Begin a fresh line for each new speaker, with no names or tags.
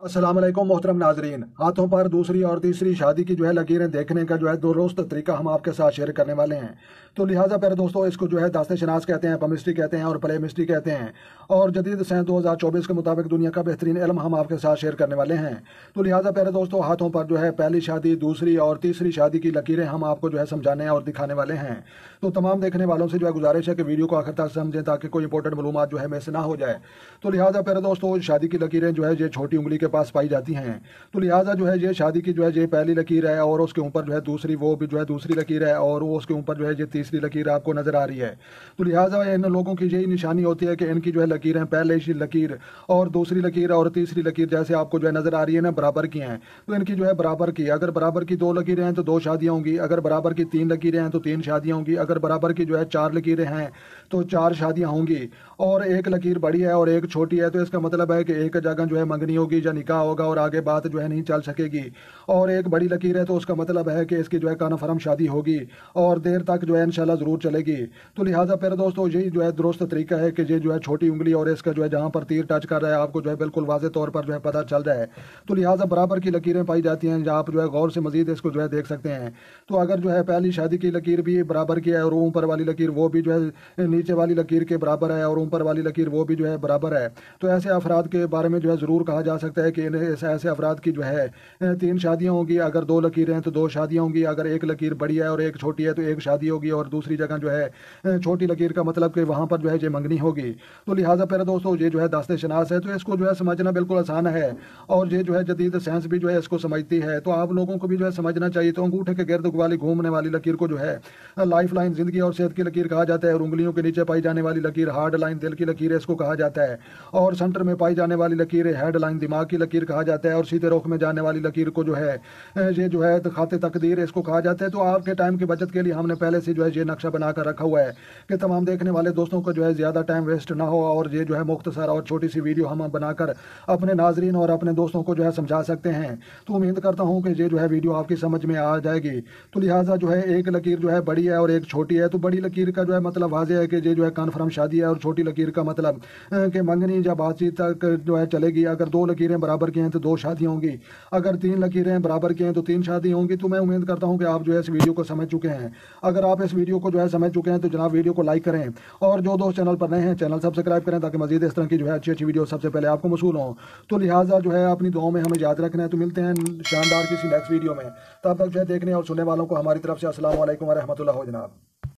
अस्सलाम वालेकुम मोहतरम नाजरीन। हाथों पर दूसरी और तीसरी शादी की लकीरें देखने का दुरुस्त तरीका हम आपके साथ शेयर करने वाले हैं। तो लिहाजा प्यारे दोस्तों, इसको दास्ते शनास कहते हैं, पमिस्ट्री कहते हैं और प्ले मिस्ट्री कहते हैं। और जदीद सन 2024 के मुताबिक दुनिया का बेहतरीन इल्म हम आपके साथ शेयर करने वाले हैं। तो लिहाजा प्यारे दोस्तों, हाथों पर पहली शादी, दूसरी और तीसरी शादी की लकीरें हम आपको समझाने और दिखाने वाले हैं। तो तमाम देखने वालों से गुजारिश है कि वीडियो को आखिर तक समझें ताकि कोई इंपॉर्टेंट मालूमात मिस ना हो जाए। तो लिहाजा प्यारे दोस्तों, शादी की लकीरें ये छोटी उंगली के पास पाई जाती हैं। तो लिहाजा ये शादी की ये पहली लकीर है और उसके ऊपर दूसरी, वो भी दूसरी लकीर है और वो उसके ऊपर ये तीसरी लकीर आपको नजर आ रही है। तो लिहाजा इन लोगों की यही निशानी होती है कि इनकी लकीरें, पहले लकीर और दूसरी लकीर और तीसरी लकीर जैसे आपको नजर आ रही है ना, बराबर की हैं। तो इनकी बराबर की, अगर बराबर की दो लकीरें हैं तो दो शादियां होंगी, अगर बराबर की तीन लकीरें हैं तो तीन शादियां होंगी, अगर बराबर की चार लकीरें हैं तो चार शादियां होंगी। और एक लकीर बड़ी है और एक छोटी है तो इसका मतलब है कि एक जगह मंगनी होगी या निकाह होगा और आगे बात नहीं चल सकेगी। और एक बड़ी लकीर है तो उसका मतलब है कि इसकी कन्फर्म शादी होगी और देर तक इंशाल्लाह जरूर चलेगी। तो लिहाजा प्यारे दोस्तों, यही दुरुस्त तरीका है कि ये छोटी उंगली और इसका जहां पर तीर टच कर रहा है आपको बिल्कुल वाज़े तौर पर पता चल रहा है। तो लिहाजा बराबर की लकीरें पाई जाती हैं, आप गौर से मजीद इसको देख सकते हैं। तो अगर पहली शादी की लकीर भी बराबर की है और ऊपर वाली लकीर वो भी नीचे वाली लकीर के बराबर है और ऊपर वाली लकीर वो भी बराबर है, तो ऐसे अफराद के बारे में जरूर कहा जा सकता है कि ऐसे अफराद की तीन शादियां होंगी। अगर दो लकीरें हैं तो दो शादियां होंगी, अगर एक लकीर बड़ी है और एक छोटी है तो एक शादी होगी और दूसरी जगह छोटी लकीर का मतलब कि वहां पर ये मंगनी होगी। तो लिहाजा प्यारे दोस्तों, ये दास्ते शनास है तो इसको समझना बिल्कुल आसान है और ये जदीद साइंस भी इसको समझती है। तो आप लोगों को भी समझना चाहिए। तो अंगूठे के गिर्द वाली घूमने वाली लकीर को लाइफ लाइन, जिंदगी और सेहत की लकीर कहा जाता है और उंगलियों के नीचे पाई जाने वाली लकीर हार्ड लाइन, दिल की लकीर इसको कहा जाता है। और सेंटर में पाई जाने वाली लकीर हेड लाइन, दिमाग की लकीर कहा जाता है। और सीधे रुख में जाने वाली लकीर को ये खाते तकदीर इसको कहा जाता है। तो आपके टाइम की बचत के लिए हमने पहले से ये नक्शा बनाकर रखा हुआ है कि तमाम देखने वाले दोस्तों को ज्यादा टाइम वेस्ट ना हो और ये मुख्तसर और छोटी सी वीडियो हम बनाकर अपने नाजरीन और अपने दोस्तों को समझा सकते हैं। तो उम्मीद करता हूँ कि ये वीडियो आपकी समझ में आ जाएगी। तो लिहाजा एक लकीर बड़ी है और एक छोटी है। तो बड़ी लकीर का मतलब वाज़ेह है कि ये कन्फर्म शादी है और छोटी लकीर का मतलब कि मंगनी या बातचीत तक चलेगी। अगर दो लकीरें बराबर की हैं तो दो शादियां होंगी, अगर तीन लकीरें बराबर की हैं तो तीन शादी होंगी। तो मैं उम्मीद करता हूं कि आप इस वीडियो को समझ चुके हैं। अगर आप इस वीडियो को समझ चुके हैं तो जनाब वीडियो को लाइक करें और जो दोस्त चैनल पर नए हैं चैनल सब्सक्राइब करें ताकि मजीद इस तरह की अच्छी अच्छी वीडियो सबसे पहले आपको मौसूल हो। तो लिहाजा अपनी दुआओं में हमें याद रखना है। तो मिलते हैं शानदार किसी नेक्स्ट वीडियो में। तब तक देखने और सुनने वालों को हमारी तरफ से अस्सलाम वालेकुम व रहमतुल्लाह हो जनाब।